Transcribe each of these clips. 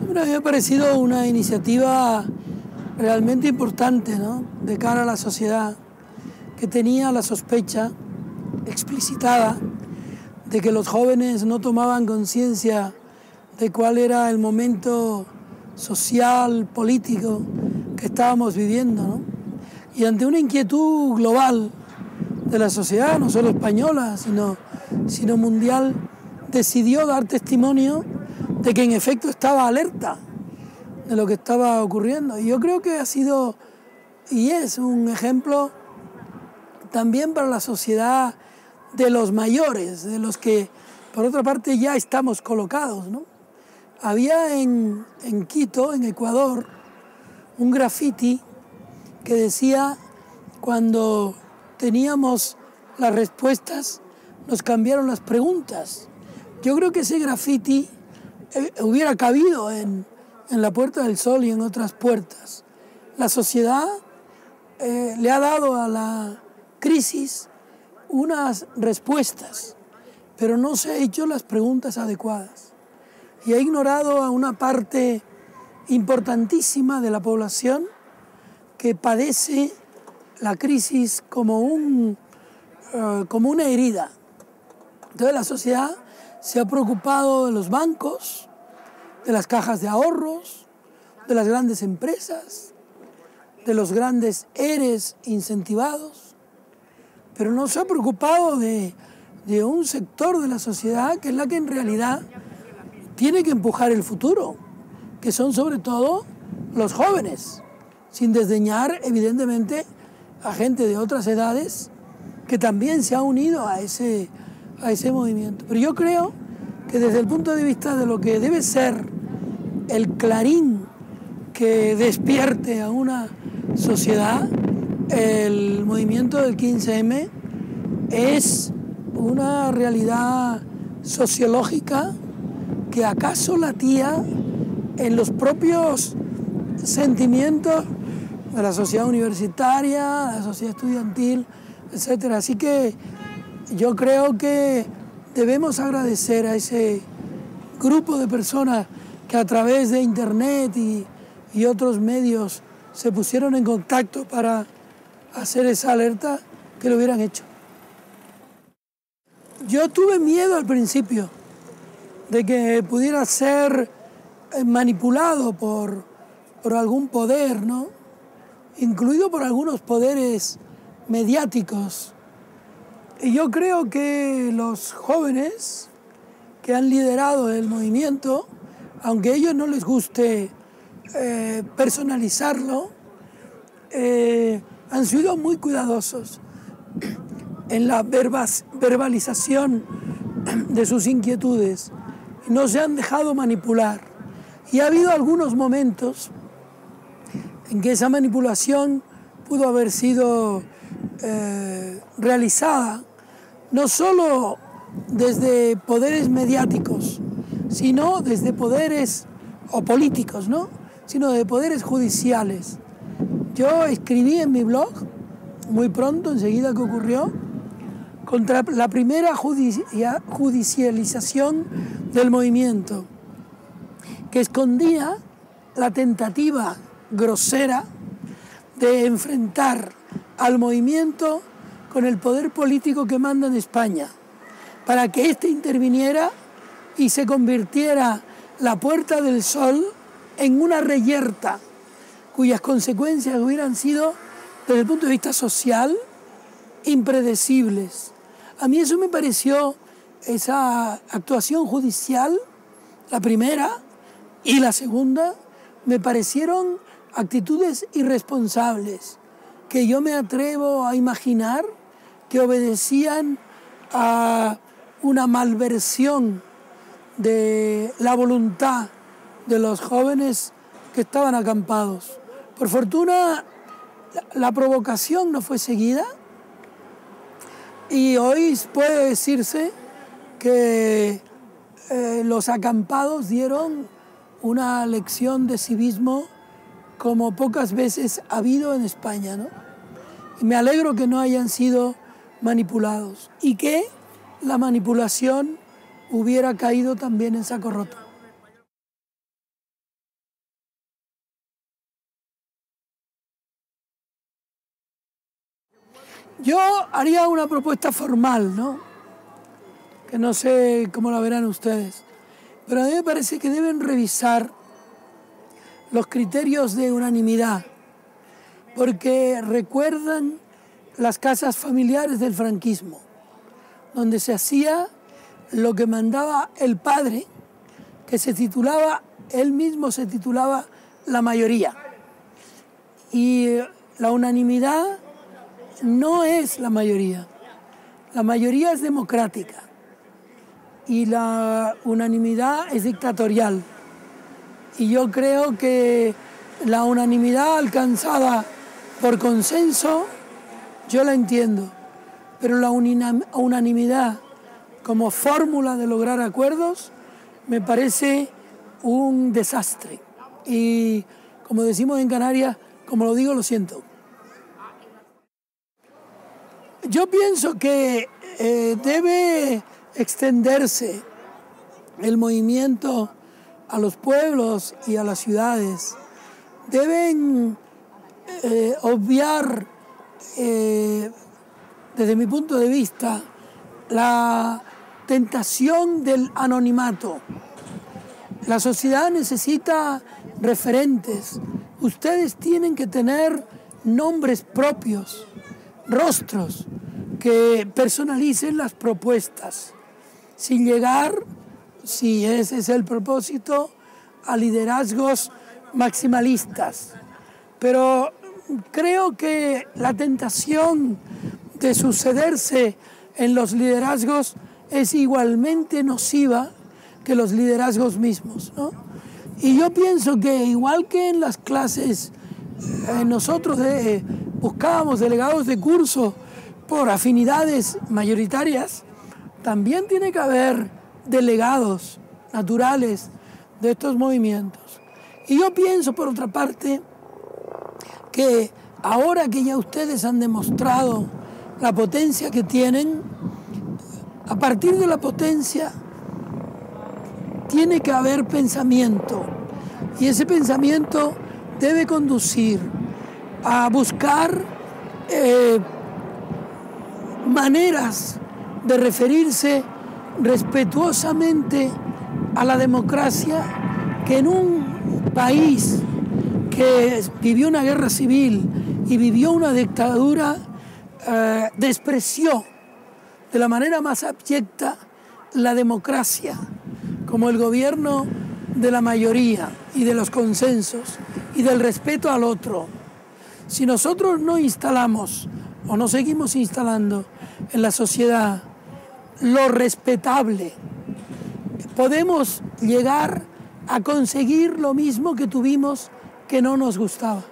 Bueno, a mí me ha parecido una iniciativa realmente importante, ¿no?, de cara a la sociedad, que tenía la sospecha explicitada de que los jóvenes no tomaban conciencia de cuál era el momento social, político que estábamos viviendo, ¿no? Y ante una inquietud global de la sociedad, no solo española, sino mundial, decidió dar testimonio de que en efecto estaba alerta de lo que estaba ocurriendo. Y yo creo que ha sido y es un ejemplo también para la sociedad de los mayores, de los que por otra parte ya estamos colocados, ¿no? Había en Quito, en Ecuador, un graffiti que decía: cuando teníamos las respuestas, nos cambiaron las preguntas. Yo creo que ese graffiti hubiera cabido en la Puerta del Sol y en otras puertas. La sociedad le ha dado a la crisis unas respuestas, pero no se ha hecho las preguntas adecuadas y ha ignorado a una parte importantísima de la población que padece la crisis como una herida. Entonces la sociedad se ha preocupado de los bancos, de las cajas de ahorros, de las grandes empresas, de los grandes ERES incentivados, pero no se ha preocupado de un sector de la sociedad que es la que en realidad tiene que empujar el futuro, que son sobre todo los jóvenes, sin desdeñar evidentemente a gente de otras edades que también se ha unido a ese movimiento. Pero yo creo que desde el punto de vista de lo que debe ser el clarín que despierte a una sociedad, el movimiento del 15M es una realidad sociológica que acaso latía en los propios sentimientos de la sociedad universitaria, de la sociedad estudiantil, etc. Así que yo creo que debemos agradecer a ese grupo de personas que a través de Internet y otros medios se pusieron en contacto para hacer esa alerta, que lo hubieran hecho. Yo tuve miedo al principio de que pudiera ser manipulado por algún poder, ¿no?, incluido por algunos poderes mediáticos. Y yo creo que los jóvenes que han liderado el movimiento, aunque a ellos no les guste personalizarlo, han sido muy cuidadosos en la verbalización de sus inquietudes. No se han dejado manipular. Y ha habido algunos momentos en que esa manipulación pudo haber sido realizada no solo desde poderes mediáticos, sino desde poderes o políticos, ¿no?, sino de poderes judiciales. Yo escribí en mi blog, muy pronto, enseguida que ocurrió, contra la primera judicialización del movimiento, que escondía la tentativa grosera de enfrentar al movimiento con el poder político que manda en España, para que éste interviniera y se convirtiera la Puerta del Sol en una reyerta, cuyas consecuencias hubieran sido, desde el punto de vista social, impredecibles. A mí eso me pareció, esa actuación judicial, la primera y la segunda, me parecieron actitudes irresponsables, que yo me atrevo a imaginar que obedecían a una malversión de la voluntad de los jóvenes que estaban acampados. Por fortuna, la provocación no fue seguida y hoy puede decirse que los acampados dieron una lección de civismo como pocas veces ha habido en España, ¿no? Y me alegro que no hayan sido manipulados y que la manipulación hubiera caído también en saco roto. Yo haría una propuesta formal, ¿no? Que no sé cómo la verán ustedes, pero a mí me parece que deben revisar los criterios de unanimidad, porque recuerdan las casas familiares del franquismo, donde se hacía lo que mandaba el padre, que se titulaba, él mismo se titulaba la mayoría. Y la unanimidad no es la mayoría es democrática y la unanimidad es dictatorial. Y yo creo que la unanimidad alcanzada por consenso, yo la entiendo, pero la unanimidad como fórmula de lograr acuerdos me parece un desastre. Y como decimos en Canarias, como lo digo, lo siento. Yo pienso que debe extenderse el movimiento a los pueblos y a las ciudades. Deben obviar, desde mi punto de vista, la tentación del anonimato. La sociedad necesita referentes. Ustedes tienen que tener nombres propios, rostros que personalicen las propuestas, sin llegar, si ese es el propósito, a liderazgos maximalistas. Pero creo que la tentación de sucederse en los liderazgos es igualmente nociva que los liderazgos mismos, ¿no? Y yo pienso que igual que en las clases, nosotros buscábamos delegados de curso por afinidades mayoritarias, también tiene que haber delegados naturales de estos movimientos. Y yo pienso, por otra parte, que ahora que ya ustedes han demostrado la potencia que tienen, a partir de la potencia tiene que haber pensamiento, y ese pensamiento debe conducir a buscar maneras de referirse respetuosamente a la democracia, que en un país que vivió una guerra civil y vivió una dictadura, despreció de la manera más abyecta la democracia como el gobierno de la mayoría y de los consensos y del respeto al otro. Si nosotros no instalamos o no seguimos instalando en la sociedad lo respetable, podemos llegar a conseguir lo mismo que tuvimos que no nos gustaba.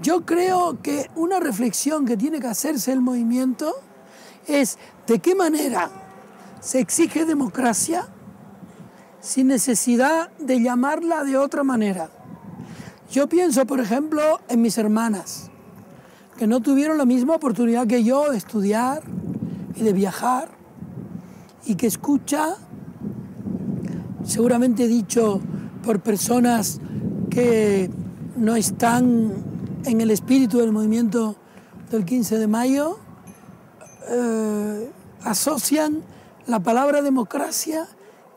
Yo creo que una reflexión que tiene que hacerse el movimiento es de qué manera se exige democracia sin necesidad de llamarla de otra manera. Yo pienso, por ejemplo, en mis hermanas, que no tuvieron la misma oportunidad que yo de estudiar y de viajar, y que escucha, seguramente dicho por personas que no están en el espíritu del movimiento del 15 de mayo, asocian la palabra democracia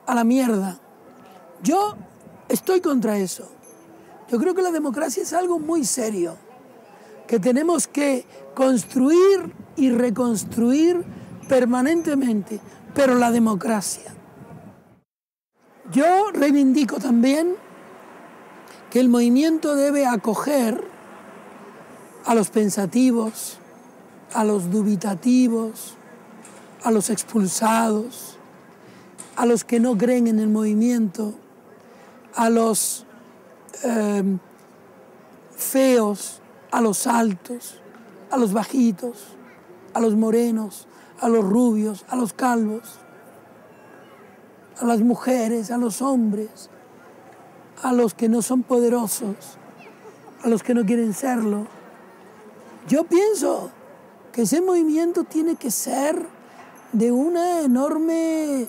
a la mierda. Yo estoy contra eso. Yo creo que la democracia es algo muy serio, que tenemos que construir y reconstruir permanentemente, pero la democracia. Yo reivindico también que el movimiento debe acoger a los pensativos, a los dubitativos, a los expulsados, a los que no creen en el movimiento, a los feos, a los altos, a los bajitos, a los morenos, a los rubios, a los calvos, a las mujeres, a los hombres, a los que no son poderosos, a los que no quieren serlo. Yo pienso que ese movimiento tiene que ser de una enorme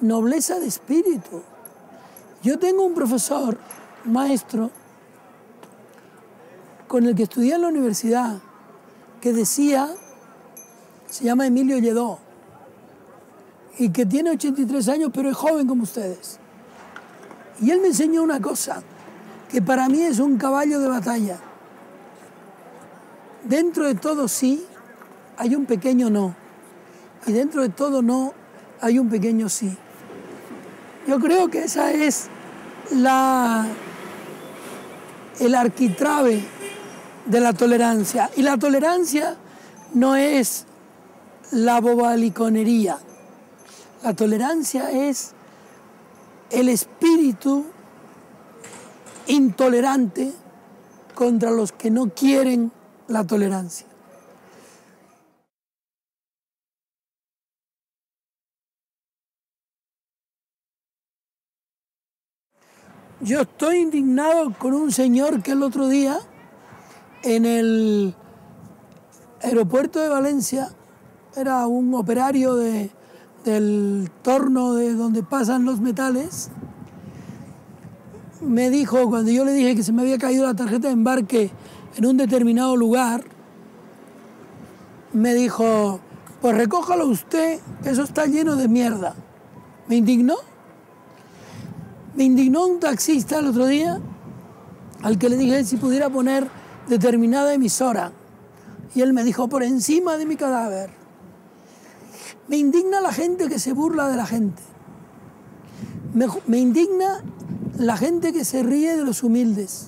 nobleza de espíritu. Yo tengo un profesor, un maestro, con el que estudié en la universidad, que decía, se llama Emilio Lledó, y que tiene 83 años, pero es joven como ustedes. Y él me enseñó una cosa, que para mí es un caballo de batalla. Dentro de todo sí, hay un pequeño no. Y dentro de todo no, hay un pequeño sí. Yo creo que esa es el arquitrabe de la tolerancia. Y la tolerancia no es la bobaliconería. La tolerancia es el espíritu intolerante contra los que no quieren la tolerancia. Yo estoy indignado con un señor que el otro día en el aeropuerto de Valencia, era un operario del torno de donde pasan los metales, me dijo, cuando yo le dije que se me había caído la tarjeta de embarque en un determinado lugar, me dijo, pues recójalo usted, que eso está lleno de mierda. Me indignó. Me indignó un taxista el otro día al que le dije si pudiera poner determinada emisora. Y él me dijo, por encima de mi cadáver. Me indigna la gente que se burla de la gente. Me indigna la gente que se ríe de los humildes,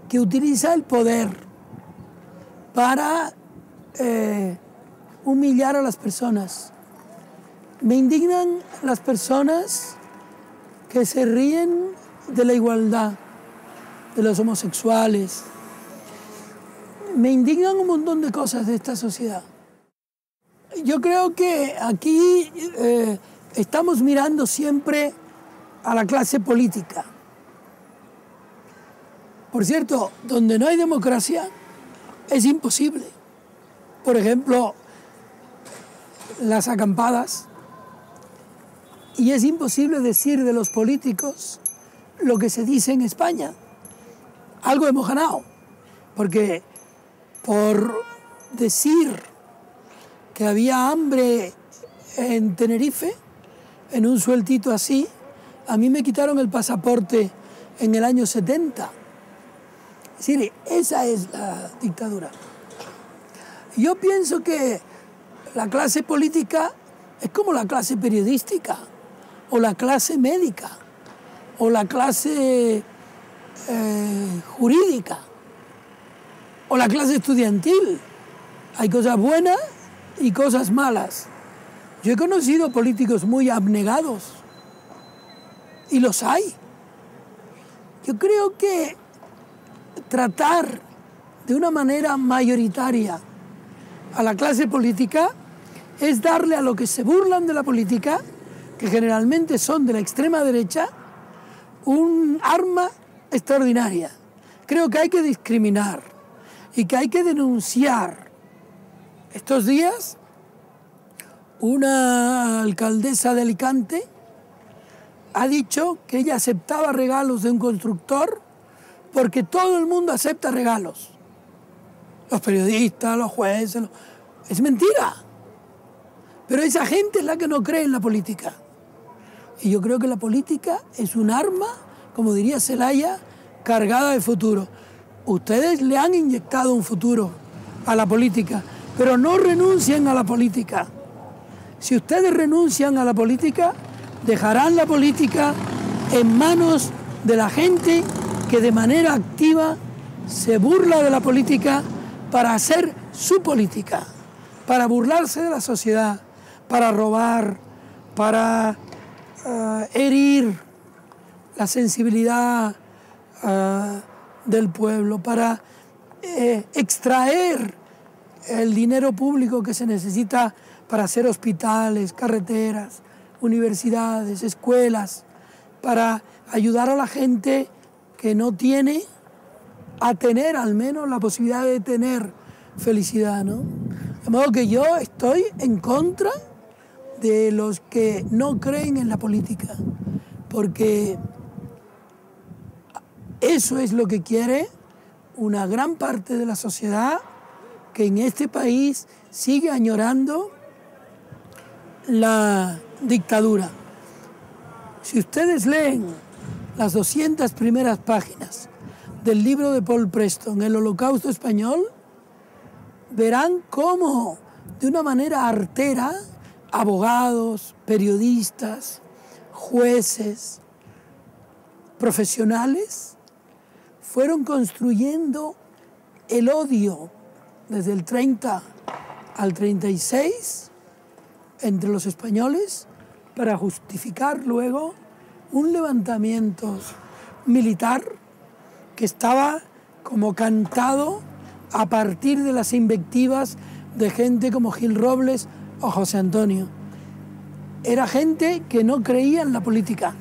que utiliza el poder para humillar a las personas. Me indignan las personas que se ríen de la igualdad, de los homosexuales. Me indignan un montón de cosas de esta sociedad. Yo creo que aquí estamos mirando siempre a la clase política. Por cierto, donde no hay democracia es imposible. Por ejemplo, las acampadas. Y es imposible decir de los políticos lo que se dice en España. Algo hemos ganado, porque por decir que había hambre en Tenerife, en un sueltito así, a mí me quitaron el pasaporte en el año 70. Es decir, esa es la dictadura. Yo pienso que la clase política es como la clase periodística, o la clase médica, o la clase jurídica, o la clase estudiantil. Hay cosas buenas y cosas malas. Yo he conocido políticos muy abnegados, y los hay. Yo creo que tratar de una manera mayoritaria a la clase política es darle a los que se burlan de la política, que generalmente son de la extrema derecha, un arma extraordinaria. Creo que hay que discriminar y que hay que denunciar. Estos días, una alcaldesa de Alicante ha dicho que ella aceptaba regalos de un constructor porque todo el mundo acepta regalos. Los periodistas, los jueces... Es mentira. Pero esa gente es la que no cree en la política. Y yo creo que la política es un arma, como diría Zelaya, cargada de futuro. Ustedes le han inyectado un futuro a la política, pero no renuncien a la política. Si ustedes renuncian a la política, dejarán la política en manos de la gente que de manera activa se burla de la política para hacer su política, para burlarse de la sociedad, para robar, para herir la sensibilidad del pueblo, para extraer el dinero público que se necesita para hacer hospitales, carreteras, universidades, escuelas, para ayudar a la gente que no tiene a tener al menos la posibilidad de tener felicidad, ¿no? De modo que yo estoy en contra de los que no creen en la política, porque eso es lo que quiere una gran parte de la sociedad que en este país sigue añorando la dictadura. Si ustedes leen las 200 primeras páginas del libro de Paul Preston, El Holocausto Español, verán cómo, de una manera artera, abogados, periodistas, jueces, profesionales, fueron construyendo el odio desde el 30 al 36 entre los españoles para justificar luego un levantamiento militar que estaba como cantado a partir de las invectivas de gente como Gil Robles o José Antonio. Era gente que no creía en la política.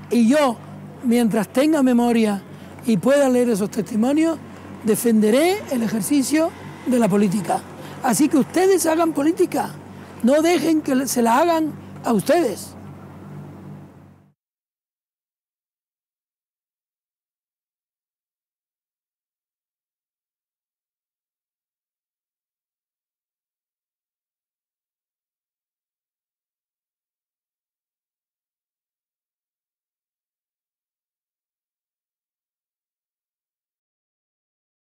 Y yo, mientras tenga memoria y pueda leer esos testimonios, defenderé el ejercicio de la política. Así que ustedes hagan política, no dejen que se la hagan a ustedes.